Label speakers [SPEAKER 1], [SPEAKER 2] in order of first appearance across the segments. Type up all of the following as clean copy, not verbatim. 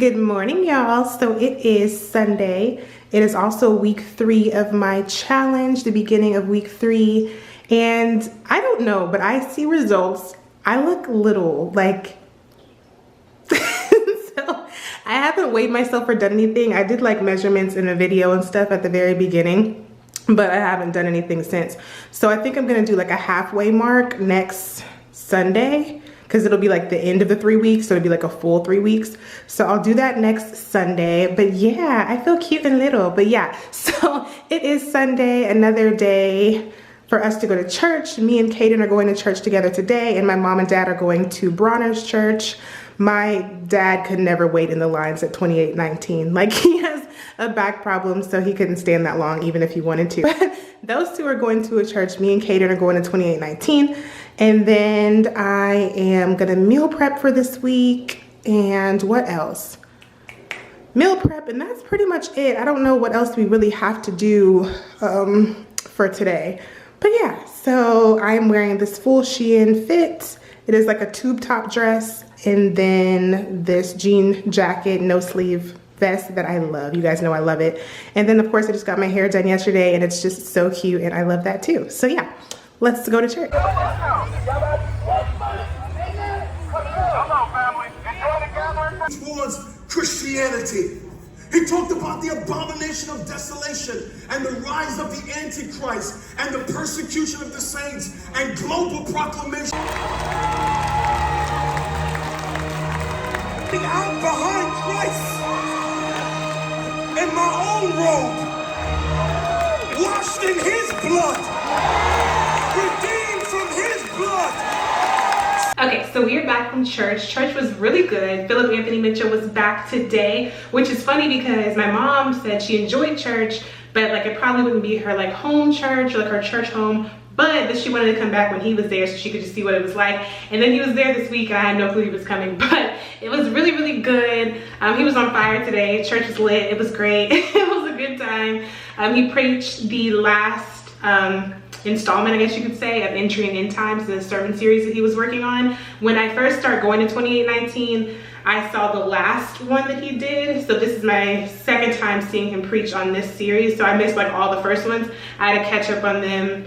[SPEAKER 1] Good morning, y'all. So it is Sunday. It is also week 3 of my challenge, the beginning of week 3. And I don't know, but I see results. I look little, like, so I haven't weighed myself or done anything. I did like measurements in a video and stuff at the very beginning, but I haven't done anything since. So I think I'm gonna do like a halfway mark next Sunday, because it'll be like the end of the 3 weeks, so it'll be like a full 3 weeks. So I'll do that next Sunday. But yeah, I feel cute and little. But yeah, so it is Sunday, another day for us to go to church. Me and Kaden are going to church together today, and my mom and dad are going to Bronner's church. My dad could never wait in the lines at 2819. Like, he has a back problem, so he couldn't stand that long even if he wanted to. But those two are going to a church. Me and Kaden are going to 2819. And then I am gonna meal prep for this week. And what else? Meal prep, and that's pretty much it. I don't know what else we really have to do for today. But yeah, so I'm wearing this full Shein fit. It is like a tube top dress, and then this jean jacket, no sleeve vest that I love. You guys know I love it. And then of course I just got my hair done yesterday, and it's just so cute, and I love that too. So yeah, let's go to church.
[SPEAKER 2] Towards Christianity. He talked about the abomination of desolation and the rise of the Antichrist and the persecution of the saints and global proclamation. Out behind Christ in my own robe, washed in his blood, redeemed from his blood.
[SPEAKER 1] Okay, so we are back from church. Church was really good. Philip Anthony Mitchell was back today, which is funny because my mom said she enjoyed church, but like it probably wouldn't be her like home church or like her church home, but that she wanted to come back when he was there so she could just see what it was like. And then he was there this week and I had no clue he was coming, but it was really, really good. He was on fire today. Church was lit. It was great. It was a good time. He preached the last installment, I guess you could say, of Entry and End Times, the sermon series that he was working on. When I first started going to 2819, I saw the last one that he did. So this is my second time seeing him preach on this series. So I missed like all the first ones. I had to catch up on them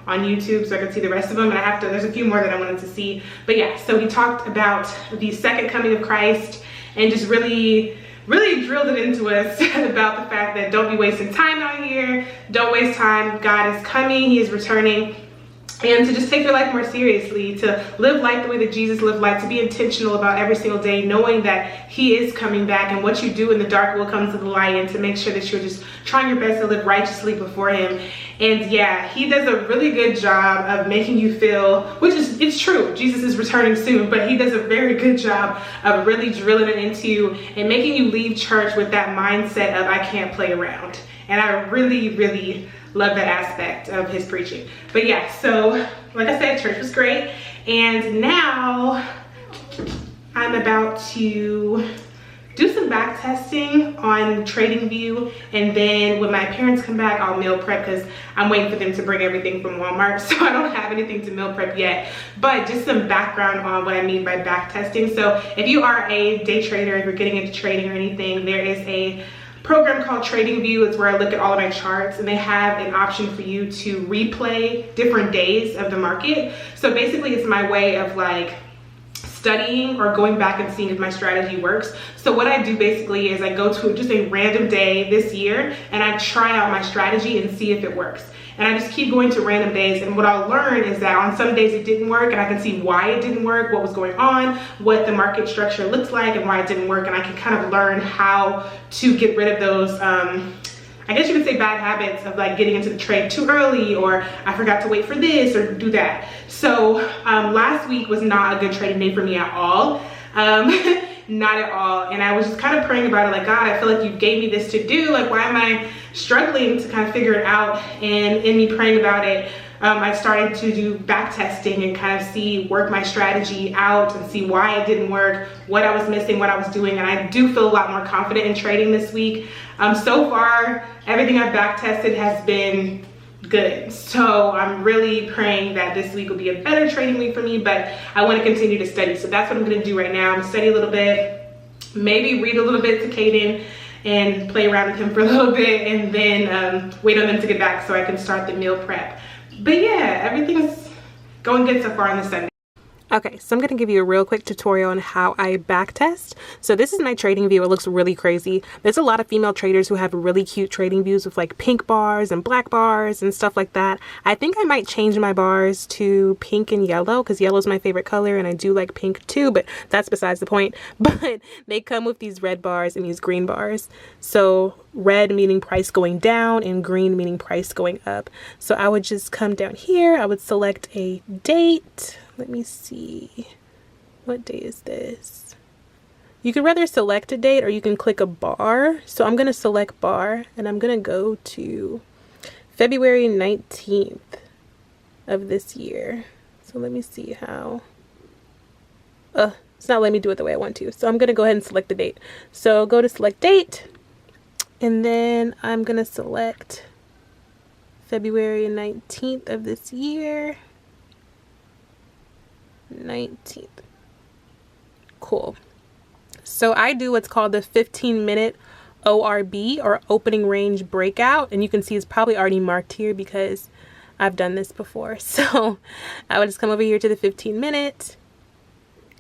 [SPEAKER 1] on YouTube so I could see the rest of them. And there's a few more that I wanted to see. But yeah, so he talked about the second coming of Christ and just really drilled it into us about the fact that don't be wasting time out here. Don't waste time. God is coming. He is returning. And to just take your life more seriously, to live life the way that Jesus lived life, to be intentional about every single day, knowing that he is coming back and what you do in the dark will come to the light, and to make sure that you're just trying your best to live righteously before him. And yeah, he does a really good job of making you feel, it's true, Jesus is returning soon, but he does a very good job of really drilling it into you and making you leave church with that mindset of I can't play around. And I really love that aspect of his preaching. But yeah, so like I said, church was great. And now I'm about to do some back testing on TradingView, and then when my parents come back, I'll meal prep because I'm waiting for them to bring everything from Walmart, so I don't have anything to meal prep yet. But just some background on what I mean by back testing. So if you are a day trader, if you're getting into trading or anything, there is a program called TradingView. It's where I look at all of my charts, and they have an option for you to replay different days of the market. So basically it's my way of like studying or going back and seeing if my strategy works. So what I do basically is I go to just a random day this year and I try out my strategy and see if it works. And I just keep going to random days, and what I'll learn is that on some days it didn't work, and I can see why it didn't work, what was going on, what the market structure looks like, and why it didn't work, and I can kind of learn how to get rid of those I guess you could say bad habits of like getting into the trade too early, or I forgot to wait for this or do that. So last week was not a good trading day for me at all. Not at all. And I was just kind of praying about it, like, God, I feel like you gave me this to do. Like, why am I struggling to kind of figure it out? And in me praying about it, I started to do back testing and kind of work my strategy out and see why it didn't work, what I was missing, what I was doing. And I do feel a lot more confident in trading this week. So far, everything I've back tested has been good. So I'm really praying that this week will be a better trading week for me, but I want to continue to study. So that's what I'm going to do right now. I'm going to study a little bit, maybe read a little bit to Caden and play around with him for a little bit, and then wait on them to get back so I can start the meal prep. But yeah, everything's going good so far on this Sunday. Okay, so I'm going to give you a real quick tutorial on how I backtest. So this is my trading view. It looks really crazy. There's a lot of female traders who have really cute trading views with like pink bars and black bars and stuff like that. I think I might change my bars to pink and yellow because yellow is my favorite color and I do like pink too, but that's besides the point. But they come with these red bars and these green bars. So red meaning price going down and green meaning price going up. So I would just come down here. I would select a date. Let me see. What day is this? You can rather select a date or you can click a bar. So I'm going to select bar and I'm going to go to February 19th of this year. So let me see how. It's not letting me do it the way I want to. So I'm going to go ahead and select the date. So go to select date. And then I'm going to select February 19th of this year. 19th. Cool. So I do what's called the 15-minute ORB or opening range breakout. And you can see it's probably already marked here because I've done this before. So I would just come over here to the 15-minute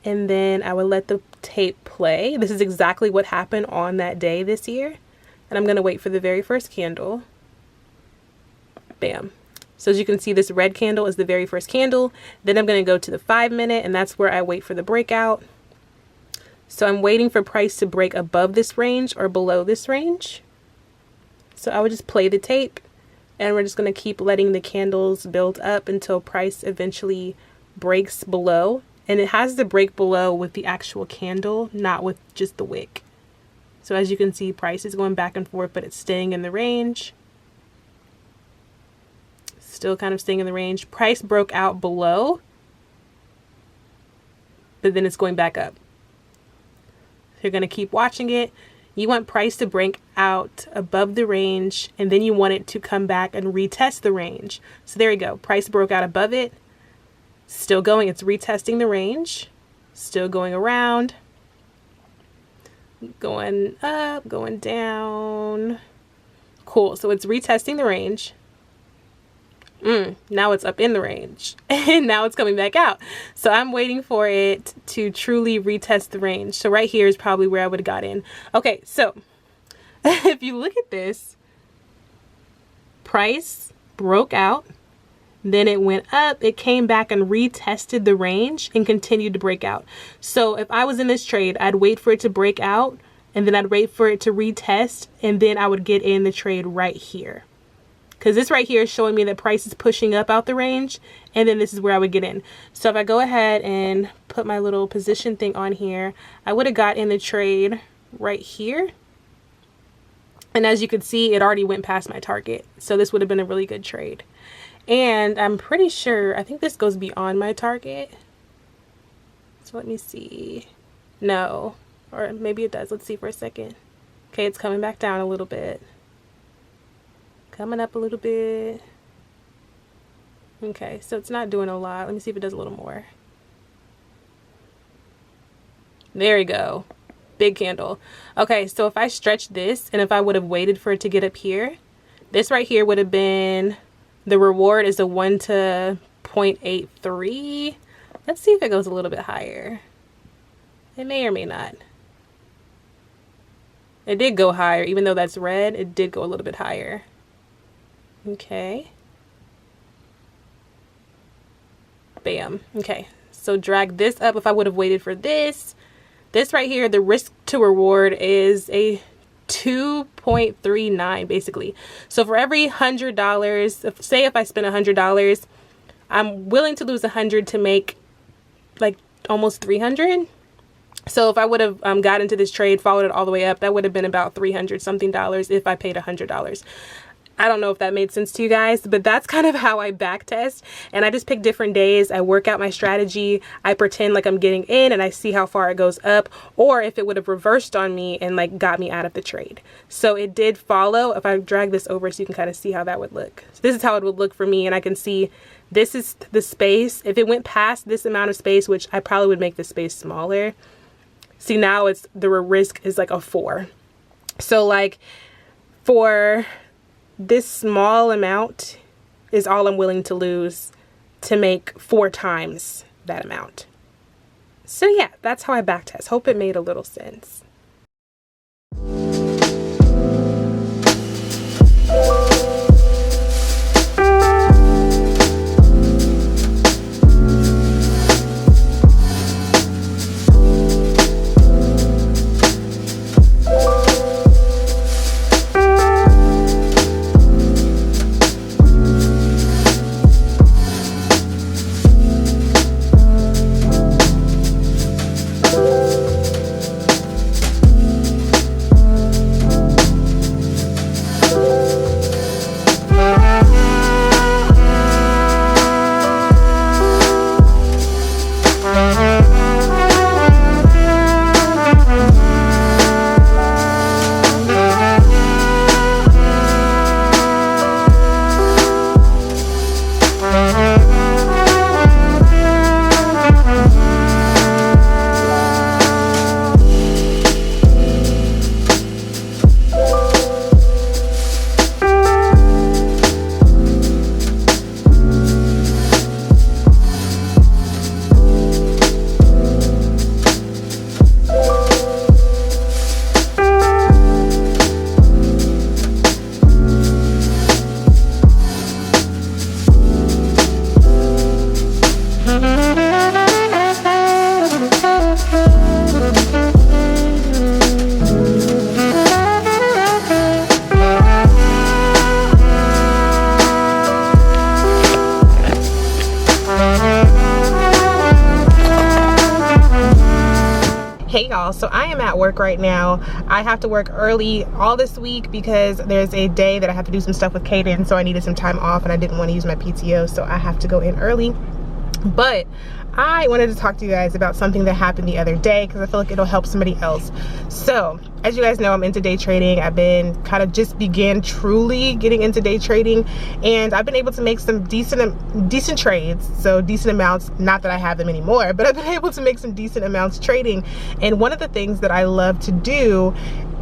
[SPEAKER 1] and then I would let the tape play. This is exactly what happened on that day this year. And I'm going to wait for the very first candle. Bam. So as you can see, this red candle is the very first candle. Then I'm going to go to the 5-minute and that's where I wait for the breakout. So I'm waiting for price to break above this range or below this range. So I would just play the tape and we're just going to keep letting the candles build up until price eventually breaks below. And it has to break below with the actual candle, not with just the wick. So as you can see, price is going back and forth, but it's staying in the range. Still kind of staying in the range. Price broke out below, but then it's going back up. You're going to keep watching it. You want price to break out above the range, and then you want it to come back and retest the range. So there you go. Price broke out above it. Still going. It's retesting the range. Still going around. Going up, going down. Cool. So it's retesting the range. Now it's up in the range and now it's coming back out. So I'm waiting for it to truly retest the range. So right here is probably where I would have got in. Okay, so if you look at this, price broke out, then it went up, it came back and retested the range and continued to break out. So if I was in this trade, I'd wait for it to break out and then I'd wait for it to retest and then I would get in the trade right here. Because this right here is showing me that price is pushing up out the range. And then this is where I would get in. So if I go ahead and put my little position thing on here, I would have got in the trade right here. And as you can see, it already went past my target. So this would have been a really good trade. And I'm pretty sure, I think this goes beyond my target. So let me see. No, or maybe it does. Let's see for a second. Okay, it's coming back down a little bit. Coming up a little bit. Okay, so it's not doing a lot. Let me see if it does a little more. There you go. Big candle. Okay, so if I stretch this and if I would have waited for it to get up here, this right here would have been, the reward is a 1 to 0.83. Let's see if it goes a little bit higher. It may or may not. It did go higher, even though that's red, it did go a little bit higher. Okay. Bam. Okay. So drag this up. If I would have waited for this right here, the risk to reward is a 2.39 basically. So for every $100, say if I spend $100, I'm willing to lose 100 to make like almost 300. So if I would have got into this trade, followed it all the way up, that would have been about $300 something if I paid $100. I don't know if that made sense to you guys, but that's kind of how I back test. And I just pick different days. I work out my strategy. I pretend like I'm getting in and I see how far it goes up, or if it would have reversed on me and like got me out of the trade. So it did follow. If I drag this over so you can kind of see how that would look. So this is how it would look for me. And I can see this is the space. If it went past this amount of space, which I probably would make the space smaller. See, now it's the risk is like a 4. So like for this small amount is all I'm willing to lose to make 4 times that amount. So yeah, that's how I backtest. Hope it made a little sense. Hey y'all, so I am at work right now. I have to work early all this week because there's a day that I have to do some stuff with Kaden, so I needed some time off and I didn't want to use my PTO, so I have to go in early. But I wanted to talk to you guys about something that happened the other day because I feel like it'll help somebody else. So, as you guys know, I'm into day trading. I've been kind of just began truly getting into day trading, and I've been able to make some decent trades, so decent amounts. Not that I have them anymore, but I've been able to make some decent amounts trading. And one of the things that I love to do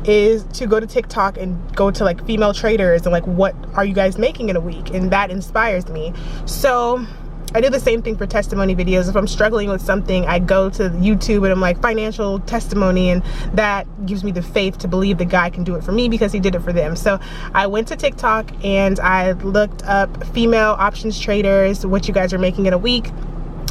[SPEAKER 1] is to go to TikTok and go to like female traders and like, what are you guys making in a week? And that inspires me. So I do the same thing for testimony videos. If I'm struggling with something, I go to YouTube and I'm like, financial testimony, and that gives me the faith to believe the guy can do it for me because he did it for them. So I went to TikTok and I looked up female options traders, what you guys are making in a week,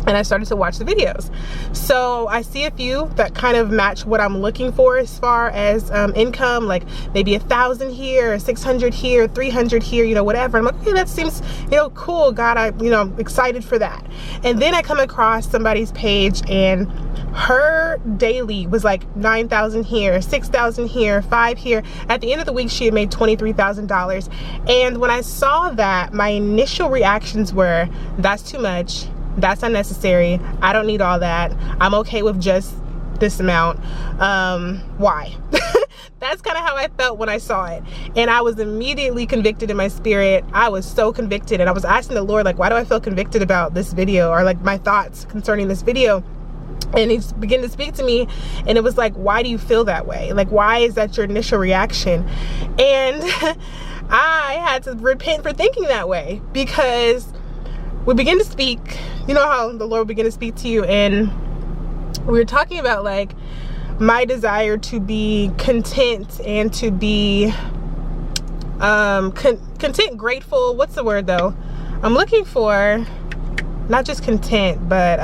[SPEAKER 1] and I started to watch the videos. So I see a few that kind of match what I'm looking for as far as income, like maybe 1,000 here, 600 here, 300 here, you know, whatever. I'm like, okay, that seems, you know, cool. God, I'm excited for that. And then I come across somebody's page and her daily was like 9,000 here, 6,000 here, 5 here. At the end of the week, she had made $23,000. And when I saw that, my initial reactions were, that's too much. That's unnecessary. I don't need all that. I'm okay with just this amount. Why? That's kind of how I felt when I saw it. And I was immediately convicted in my spirit. I was so convicted. And I was asking the Lord, like, why do I feel convicted about this video, or like my thoughts concerning this video? And he began to speak to me, and it was like, why do you feel that way? Like, why is that your initial reaction? And I had to repent for thinking that way, because we begin to speak, you know how the Lord began to speak to you, and we were talking about like my desire to be content and to be content, grateful. What's the word though? I'm looking for not just content, but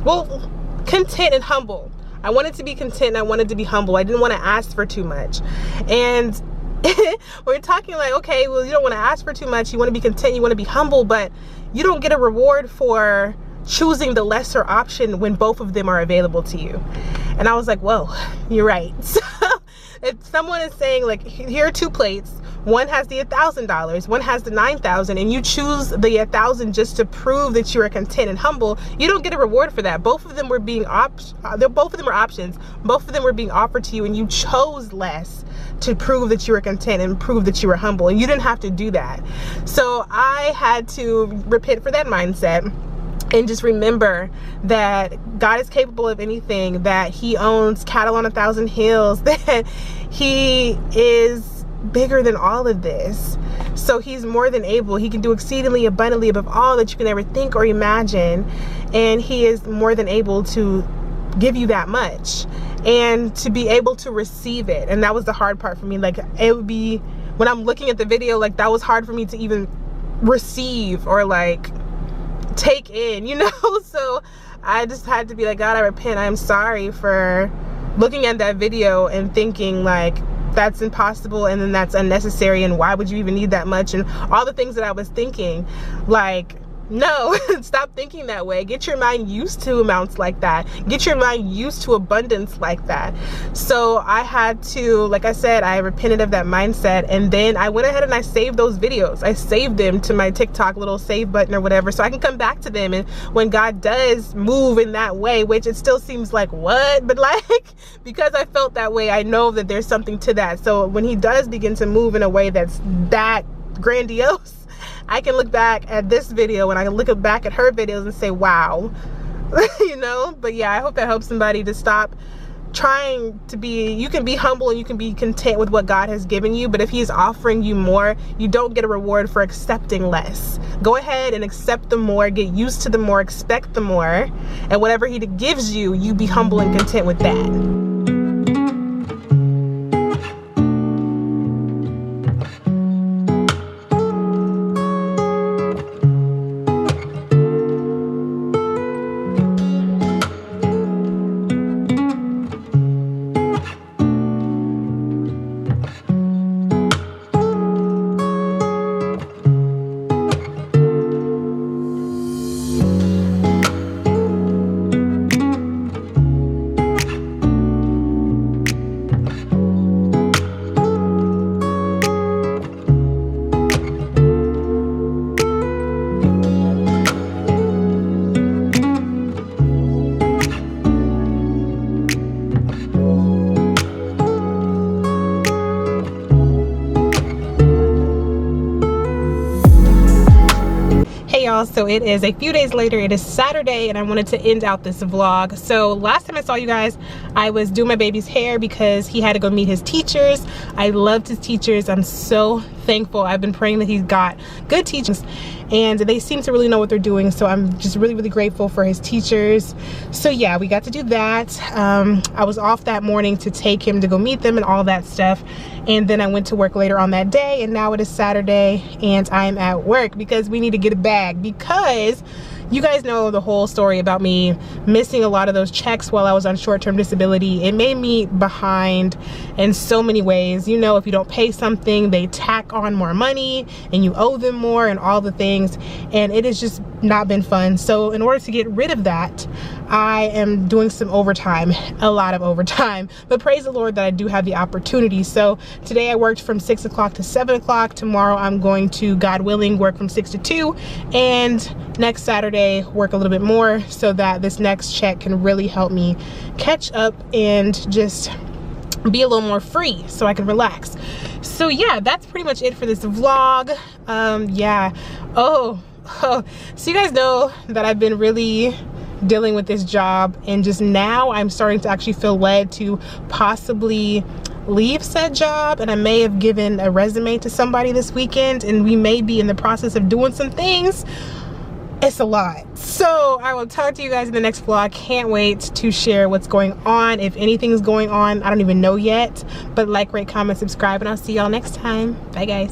[SPEAKER 1] well, content and humble. I wanted to be content and I wanted to be humble. I didn't want to ask for too much. And we're talking like, okay, well, you don't want to ask for too much. You want to be content. You want to be humble, but you don't get a reward for choosing the lesser option when both of them are available to you. And I was like, whoa, you're right. So if someone is saying like, here are 2 plates, One has the $1,000, one has the $9,000, and you choose the $1,000 just to prove that you are content and humble. You don't get a reward for that. Both of them were being both of them were options. Both of them were being offered to you, and you chose less to prove that you were content and prove that you were humble, and you didn't have to do that. So I had to repent for that mindset and just remember that God is capable of anything, that he owns cattle on 1,000 hills, that he is bigger than all of this. So he's more than able. He can do exceedingly abundantly above all that you can ever think or imagine, and he is more than able to give you that much and to be able to receive it. And that was the hard part for me. Like, it would be, when I'm looking at the video, like, that was hard for me to even receive or like take in, you know. So I just had to be like, God, I repent. I'm sorry for looking at that video and thinking like, that's impossible, and then that's unnecessary, and why would you even need that much, and all the things that I was thinking. Like, no, stop thinking that way. Get your mind used to amounts like that. Get your mind used to abundance like that. So I had to, like I said, I repented of that mindset, and then I went ahead and I saved those videos. I saved them to my TikTok little save button or whatever, so I can come back to them. And when God does move in that way, which it still seems like, what? But like, because I felt that way, I know that there's something to that. So when he does begin to move in a way that's that grandiose, I can look back at this video and I can look back at her videos and say, wow, you know. But yeah, I hope that helps somebody to stop trying to be, you can be humble and you can be content with what God has given you, but if he's offering you more, you don't get a reward for accepting less. Go ahead and accept the more, get used to the more, expect the more, and whatever he gives you, you be humble and content with that. So it is a few days later, it is Saturday, and I wanted to end out this vlog. So last time I saw you guys, I was doing my baby's hair because he had to go meet his teachers. I loved his teachers. I'm so thankful. I've been praying that he's got good teachers, and they seem to really know what they're doing. So I'm just really, really grateful for his teachers. So yeah, we got to do that. I was off that morning to take him to go meet them and all that stuff. And then I went to work later on that day, and now it is Saturday and I'm at work because we need to get a bag, because you guys know the whole story about me missing a lot of those checks while I was on short-term disability. It made me behind in so many ways. You know, if you don't pay something, they tack on more money and you owe them more and all the things, and it has just not been fun. So in order to get rid of that, I am doing some overtime, a lot of overtime, but praise the Lord that I do have the opportunity. So today I worked from 6 o'clock to 7 o'clock. Tomorrow I'm going to, God willing, work from 6 to 2, and next Saturday work a little bit more so that this next check can really help me catch up and just be a little more free so I can relax. So yeah, that's pretty much it for this vlog. Yeah. So you guys know that I've been really dealing with this job, and just now I'm starting to actually feel led to possibly leave said job, and I may have given a resume to somebody this weekend, and we may be in the process of doing some things. It's a lot. So I will talk to you guys in the next vlog. Can't wait to share what's going on. If anything's going on, I don't even know yet, but like, rate, comment, subscribe, and I'll see y'all next time. Bye guys.